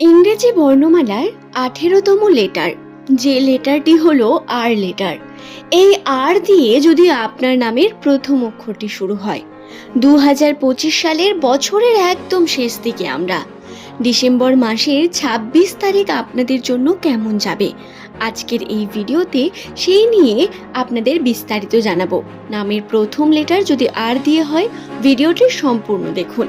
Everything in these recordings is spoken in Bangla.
ইংরেজি বর্ণমালার 18তম লেটার, যে লেটারটি হলো আর লেটার। এই আর দিয়ে যদি আপনার নামের প্রথম অক্ষরটি শুরু হয়। 2025 সালের বছরের একদম শেষ দিকে আমরা। ডিসেম্বর মাসের 26 তারিখ আপনাদের জন্য কেমন যাবে, আজকের এই ভিডিওতে সেই নিয়ে আপনাদের বিস্তারিত জানাবো। নামের প্রথম লেটার যদি আর দিয়ে হয়, ভিডিওটি সম্পূর্ণ দেখুন।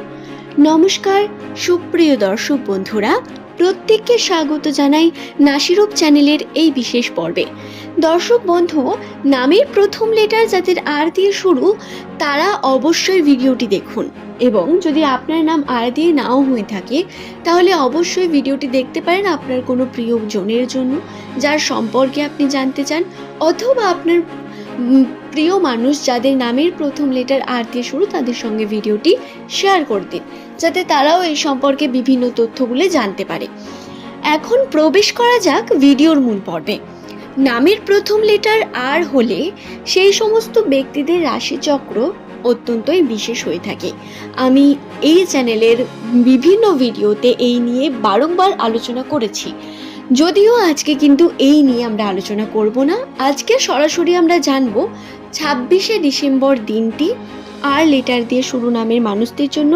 নমস্কার সুপ্রিয় দর্শক বন্ধুরা, প্রত্যেককে স্বাগত জানাই নাসিরূপ চ্যানেলের এই বিশেষ পর্বে। দর্শক বন্ধু, নামের প্রথম লেটার যাদের আর দিয়ে শুরু তারা অবশ্যই ভিডিওটি দেখুন, এবং যদি আপনার নাম আর দিয়ে নাও হয়ে থাকে তাহলে অবশ্যই ভিডিওটি দেখতে পারেন আপনার কোনো প্রিয়জনের জন্য, যার সম্পর্কে আপনি জানতে চান, অথবা আপনার প্রিয় মানুষ যাদের নামের প্রথম লেটার আর দিয়ে শুরু তাদের সঙ্গে ভিডিওটি শেয়ার করে দিন, যাতে তারাও এই সম্পর্কে বিভিন্ন তথ্যগুলো জানতে পারে। এখন প্রবেশ করা যাক ভিডিওর মূল পর্বে। নামের প্রথম লেটার আর হলে সেই সমস্ত ব্যক্তিদের রাশিচক্র অত্যন্তই বিশেষ হয়ে থাকে। আমি এই চ্যানেলের বিভিন্ন ভিডিওতে এই নিয়ে বারংবার আলোচনা করেছি, যদিও আজকে কিন্তু এই নিয়ে আমরা আলোচনা করব না। আজকে সরাসরি আমরা জানবো 26শে ডিসেম্বর দিনটি আর লেটার দিয়ে শুরু নামের মানুষদের জন্য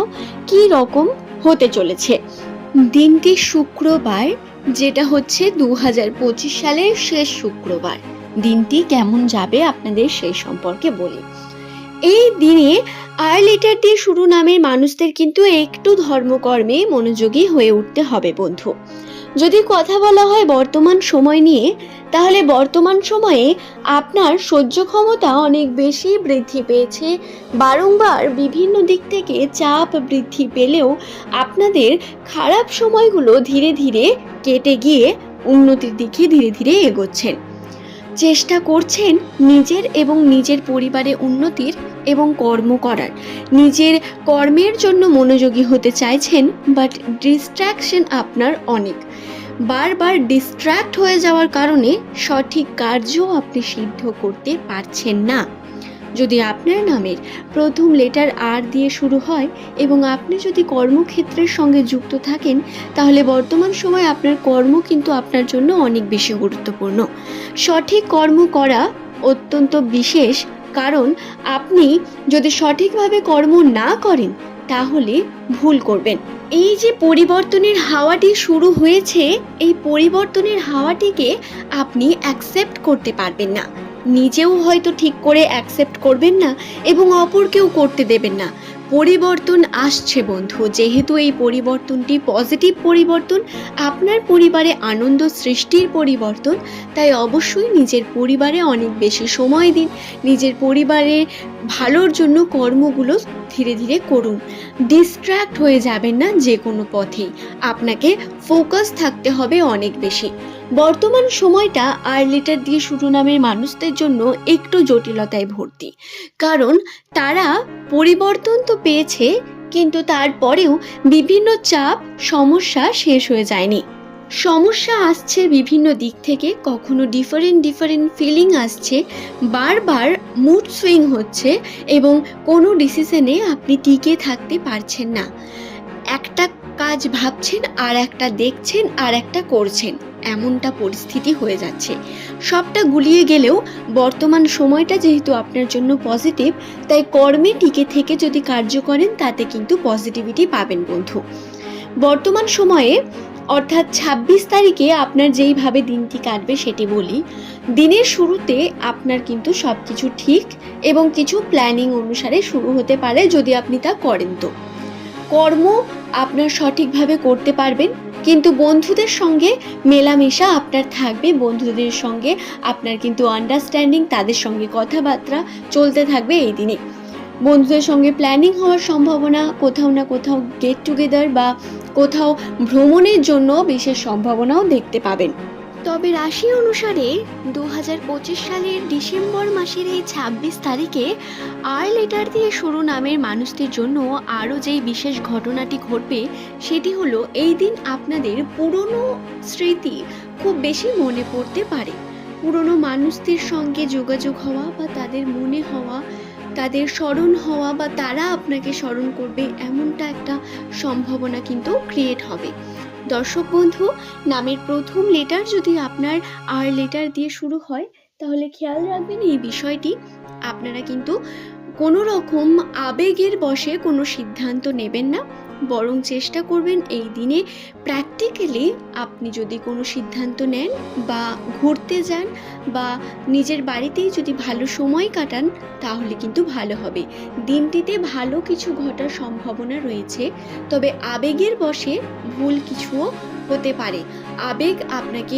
কি রকম হতে চলেছে। দিনটি শুক্রবার, যেটা হচ্ছে 2025 সালের শেষ শুক্রবার। দিনটি কেমন যাবে আপনাদের সেই সম্পর্কে বলি। এই দিনে আর লেটার দিয়ে শুরু নামের মানুষদের কিন্তু একটু ধর্মকর্মে মনোযোগী হয়ে উঠতে হবে বন্ধু। যদি কথা বলা হয় বর্তমান সময় নিয়ে, তাহলে বর্তমান সময়ে আপনার সহ্য ক্ষমতা অনেক বেশি বৃদ্ধি পেয়েছে। বারংবার বিভিন্ন দিক থেকে চাপ বৃদ্ধি পেলেও আপনাদের খারাপ সময়গুলো ধীরে ধীরে কেটে গিয়ে উন্নতির দিকে ধীরে ধীরে এগোচ্ছেন। চেষ্টা করছেন নিজের এবং নিজের পরিবারে উন্নতির এবং কর্ম করার। নিজের কর্মের জন্য মনোযোগী হতে চাইছেন, বাট ডিস্ট্র্যাকশন আপনার অনেক। বারবার ডিস্ট্র্যাক্ট হয়ে যাওয়ার কারণে সঠিক কার্য আপনি সিদ্ধ করতে পারছেন না। যদি আপনার নামের প্রথম লেটার আর দিয়ে শুরু হয় এবং আপনি যদি কর্মক্ষেত্রের সঙ্গে যুক্ত থাকেন, তাহলে বর্তমান সময় আপনার কর্ম কিন্তু আপনার জন্য অনেক বেশি গুরুত্বপূর্ণ। সঠিক কর্ম করা অত্যন্ত বিশেষ, কারণ আপনি যদি সঠিকভাবে কর্ম না করেন তাহলে ভুল করবেন। এই যে পরিবর্তনের হাওয়াটি শুরু হয়েছে, এই পরিবর্তনের হাওয়াটিকে আপনি অ্যাকসেপ্ট করতে পারবেন না, নিজেও হয়তো ঠিক করে অ্যাকসেপ্ট করবেন না এবং অপরকেও করতে দেবেন না। পরিবর্তন আসছে বন্ধু, যেহেতু এই পরিবর্তনটি পজিটিভ পরিবর্তন, আপনার পরিবারে আনন্দ সৃষ্টির পরিবর্তন, তাই অবশ্যই নিজের পরিবারে অনেক বেশি সময় দিন। নিজের পরিবারের ভালোর জন্য কর্মগুলো ধীরে ধীরে করুন। ডিস্ট্র্যাক্ট হয়ে যাবেন না যে কোনো পথেই, আপনাকে ফোকাস থাকতে হবে অনেক বেশি। বর্তমান সময়টা আর লেটার দিয়ে শুরু নামের মানুষদের জন্য একটু জটিলতায় ভর্তি, কারণ তারা পরিবর্তন তো পেয়েছে, কিন্তু তারপরেও বিভিন্ন চাপ সমস্যা শেষ হয়ে যায়নি। সমস্যা আসছে বিভিন্ন দিক থেকে, কখনো ডিফারেন্ট ফিলিং আসছে, বারবার মুড সুইং হচ্ছে এবং কোনো ডিসিশনে আপনি টিকে থাকতে পারছেন না। একটা কাজ ভাবছেন আর একটা দেখছেন আর একটা করছেন, এমনটা পরিস্থিতি হয়ে যাচ্ছে। সবটা গুলিয়ে গেলেও বর্তমান সময়টা যেহেতু আপনার জন্য পজিটিভ, তাই কর্মে টিকে থেকে যদি কার্য করেন তাতে কিন্তু পজিটিভিটি পাবেন বন্ধু। বর্তমান সময়ে অর্থাৎ 26 তারিখে আপনার যেইভাবে দিনটি কাটবে সেটি বলি। দিনের শুরুতে আপনার কিন্তু সব কিছু ঠিক এবং কিছু প্ল্যানিং অনুসারে শুরু হতে পারে, যদি আপনি তা করেন তো। কর্ম আপনার সঠিকভাবে করতে পারবেন, কিন্তু বন্ধুদের সঙ্গে মেলামেশা আপনার থাকবে। বন্ধুদের সঙ্গে আপনার কিন্তু আন্ডারস্ট্যান্ডিং, তাদের সঙ্গে কথাবার্তা চলতে থাকবে এই দিনে। বন্ধুদের সঙ্গে প্ল্যানিং হওয়ার সম্ভাবনা, কোথাও না কোথাও গেট টুগেদার বা কোথাও ভ্রমণের জন্য বিশেষ সম্ভাবনাও দেখতে পাবেন। তবে রাশি অনুসারে 2025 সালের ডিসেম্বর মাসের এই 26 তারিখে আর লেটার দিয়ে শুরু নামের মানুষদের জন্য আরও যেই বিশেষ ঘটনাটি ঘটবে সেটি হলো, এই দিন আপনাদের পুরনো স্মৃতি খুব বেশি মনে পড়তে পারে। পুরনো মানুষদের সঙ্গে যোগাযোগ হওয়া বা তাদের মনে হওয়া, তাদের স্মরণ হওয়া বা তারা আপনাকে স্মরণ করবে, এমনটা একটা সম্ভাবনা কিন্তু ক্রিয়েট হবে। দর্শক বন্ধু, নামের প্রথম লেটার যদি আপনার আর লেটার দিয়ে শুরু হয় তাহলে খেয়াল রাখবেন এই বিষয়টি। আপনারা কিন্তু কোনো রকম আবেগের বশে কোনো সিদ্ধান্ত নেবেন না, বরং চেষ্টা করবেন এই দিনে প্র্যাকটিক্যালি আপনি যদি কোনো সিদ্ধান্ত নেন বা ঘুরতে যান বা নিজের বাড়িতেই যদি ভালো সময় কাটান তাহলে কিন্তু ভালো হবে। দিনটিতে ভালো কিছু ঘটার সম্ভাবনা রয়েছে, তবে আবেগের বশে ভুল কিছুও হতে পারে। আবেগ আপনাকে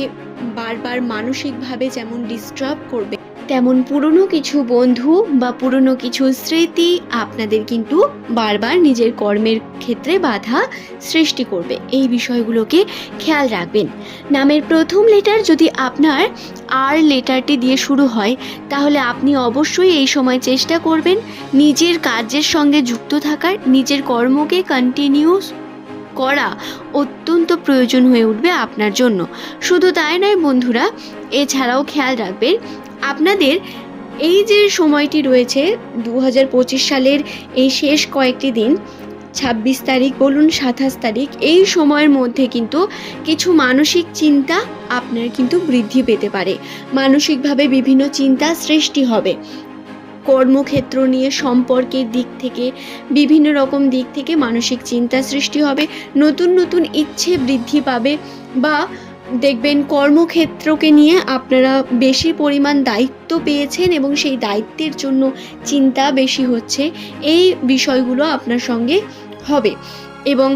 বারবার মানসিকভাবে যেমন ডিস্টার্ব করবে, তেমন পুরনো কিছু বন্ধু বা পুরনো কিছু স্মৃতি আপনাদের কিন্তু বারবার নিজের কর্মের ক্ষেত্রে বাধা সৃষ্টি করবে। এই বিষয়গুলোকে খেয়াল রাখবেন। নামের প্রথম লেটার যদি আপনার আর লেটারটি দিয়ে শুরু হয় তাহলে আপনি অবশ্যই এই সময় চেষ্টা করবেন নিজের কাজের সঙ্গে যুক্ত থাকার, নিজের কর্মকে কন্টিনিউস করা অত্যন্ত প্রয়োজন হয়ে উঠবে আপনার জন্য। শুধু তাই নয় বন্ধুরা, এছাড়াও খেয়াল রাখবেন আপনাদের এই যে সময়টি রয়েছে 2025 সালের এই শেষ কয়েকটি দিন, 26 তারিখ বলুন 27 তারিখ, এই সময়ের মধ্যে কিন্তু কিছু মানসিক চিন্তা আপনার কিন্তু বৃদ্ধি পেতে পারে। মানসিকভাবে বিভিন্ন চিন্তা সৃষ্টি হবে কর্মক্ষেত্র নিয়ে, সম্পর্কের দিক থেকে, বিভিন্ন রকম দিক থেকে মানসিক চিন্তা সৃষ্টি হবে। নতুন নতুন ইচ্ছে বৃদ্ধি পাবে, বা দেখবেন কর্মক্ষেত্রকে নিয়ে আপনারা বেশি পরিমাণ দায়িত্ব পেয়েছেন এবং সেই দায়িত্বের জন্য চিন্তা বেশি হচ্ছে। এই বিষয়গুলো আপনার সঙ্গে হবে। এবং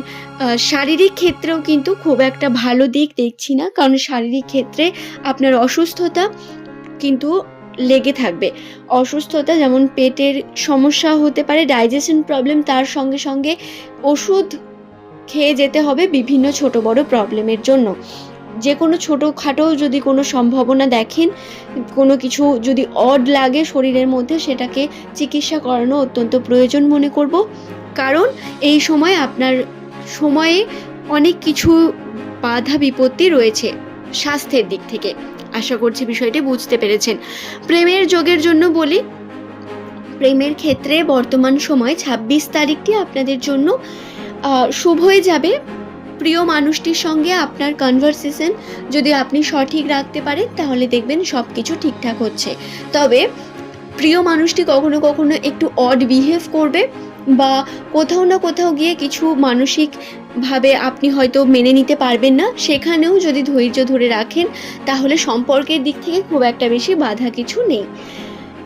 শারীরিক ক্ষেত্রেও কিন্তু খুব একটা ভালো দিক দেখছি না, কারণ শারীরিক ক্ষেত্রে আপনার অসুস্থতা কিন্তু লেগে থাকবে। অসুস্থতা যেমন পেটের সমস্যা হতে পারে, ডাইজেশন প্রবলেম, তার সঙ্গে সঙ্গে ওষুধ খেয়ে যেতে হবে বিভিন্ন ছোট বড় প্রবলেমের জন্য। যে কোনো ছোটোখাটো যদি কোনো সম্ভাবনা দেখেন, কোনো কিছু যদি অড লাগে শরীরের মধ্যে, সেটাকে চিকিৎসা করানো অত্যন্ত প্রয়োজন মনে করব। কারণ এই সময় আপনার সময়ে অনেক কিছু বাধা বিপত্তি রয়েছে স্বাস্থ্যের দিক থেকে। আশা করছি বিষয়টি বুঝতে পেরেছেন। প্রেমের যোগের জন্য বলি, প্রেমের ক্ষেত্রে বর্তমান সময় 26 তারিখটি আপনাদের জন্য শুভই যাবে। প্রিয় মানুষটির সঙ্গে আপনার কনভারসেশন যদি আপনি সঠিক রাখতে পারেন তাহলে দেখবেন সব কিছু ঠিকঠাক হচ্ছে। তবে প্রিয় মানুষটি কখনো কখনো একটু অড বিহেভ করবে, বা কোথাও না কোথাও গিয়ে কিছু মানসিকভাবে আপনি হয়তো মেনে নিতে পারবেন না। সেখানেও যদি ধৈর্য ধরে রাখেন তাহলে সম্পর্কের দিক থেকে খুব একটা বেশি বাধা কিছু নেই।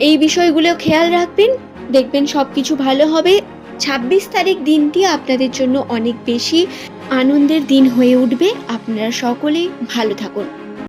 এই বিষয়গুলো খেয়াল রাখবেন, দেখবেন সব কিছু ভালো হবে। 26 তারিখ দিনটি আপনাদের জন্য অনেক বেশি আনন্দের দিন হয়ে উঠবে। আপনারা সকলেই ভালো থাকুন।